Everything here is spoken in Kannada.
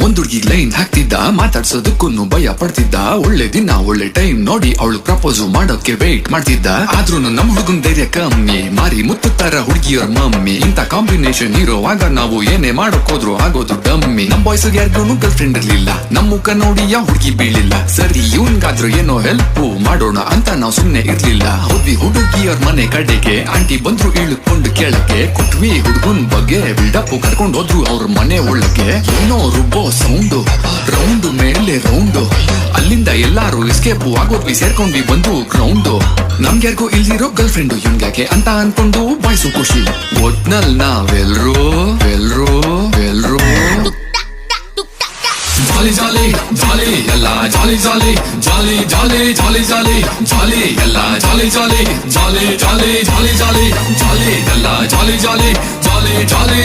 ಒಂದ್ ಹುಡ್ಗಿ ಲೈನ್ ಹಾಕ್ತಿದ್ದ, ಮಾತಾಡ್ಸೋದಕ್ಕೂ ಭಯ ಪಡ್ತಿದ್ದ. ಒಳ್ಳೆ ದಿನ ಒಳ್ಳೆ ಟೈಮ್ ನೋಡಿ ಅವಳು ಪ್ರಪೋಸ್ ಮಾಡೋಕೆ ವೇಟ್ ಮಾಡ್ತಿದ್ದ. ಆದ್ರೂ ನಮ್ ಹುಡುಗನ್ ಧೈರ್ಯ ಕಮ್ಮಿ, ಮಾರಿ ಮುತ್ತುತ್ತಾರ ಹುಡುಗಿಯವ್ರ ಮಮ್ಮಿ. ಇಂತ ಕಾಂಬಿನೇಷನ್ ಇರೋವಾಗ ನಾವು ಏನೇ ಮಾಡೋಕೋದ್ರು ಆಗೋದು ಡಮ್ಮಿ. ನಮ್ ಬಾಯ್ಸ್ ಯಾರಿಗೂ ಗರ್ಲ್ ಫ್ರೆಂಡ್ ಇರ್ಲಿಲ್ಲ, ನಮ್ ಮುಖ ನೋಡಿ ಯಾವ ಹುಡುಗಿ ಬೀಳಿಲ್ಲ. ಸರಿ ಇವ್ನ್ಗಾದ್ರೂ ಏನೋ ಹೆಲ್ಪ್ ಮಾಡೋಣ ಅಂತ ನಾವ್ ಸುಮ್ನೆ ಇರ್ಲಿಲ್ಲ. ಹೋದ್ವಿ ಹುಡುಗಿಯವ್ರ ಮನೆ ಕಡೆಗೆ, ಆಂಟಿ ಬಂದ್ರು ಇಳ್ಕೊಂಡು ಕೆಳಗೆ. ಕೊಟ್ವಿ ಹುಡುಗನ್ ಬಗ್ಗೆ ಬಿಲ್ಡಪ್, ಕರ್ಕೊಂಡ್ ಹೋದ್ರು ಅವ್ರ ಮನೆ ಒಳಗೆ. ಏನೋ ರುಬ್ಬೋ ಸೌಂಡು, ರೌಂಡ್ ಮೇಲೆ ರೌಂಡು, ಅಲ್ಲಿಂದ ಎಲ್ಲಾರು ಎಸ್ಕೇಪ್ ಆಗೋದ್ವಿ. ಸೇರ್ಕೊಂಡ್ವಿ ಬಂದು ಗ್ರೌಂಡು. ನಮ್ಗ್ಯಾರಿಗೂ ಇಲ್ದಿರೋ ಗರ್ಲ್ ಫ್ರೆಂಡು ಇವ್ನ್ಗ್ಯಾಕೆ ಅಂತ ಅನ್ಕೊಂಡು ಬಾಯ್ಸು ಖುಷಿ. ಒಟ್ನಲ್ ನಾವೆಲ್ರೂ ಎಲ್ರೂ ಎಲ್ರೂ ಜಾಲಿ ಜಾಲಿ ಜಾಲಿ ಎಲ್ಲ ಜಾಲಿ ಜಾಲಿ ಜಾಲಿ ಜಾಲಿ ಜಾಲಿ ಜಾಲಿ ಜಾಲಿ ಎಲ್ಲ ಜಾಲಿ ಜಾಲಿ ಜಾಲಿ ಜಾಲಿ ಜಾಲಿ ಜಾಲಿ ಜಾಲಿ ಎಲ್ಲ ಜಾಲಿ ಜಾಲಿ ಜಾಲಿ ಜಾಲಿ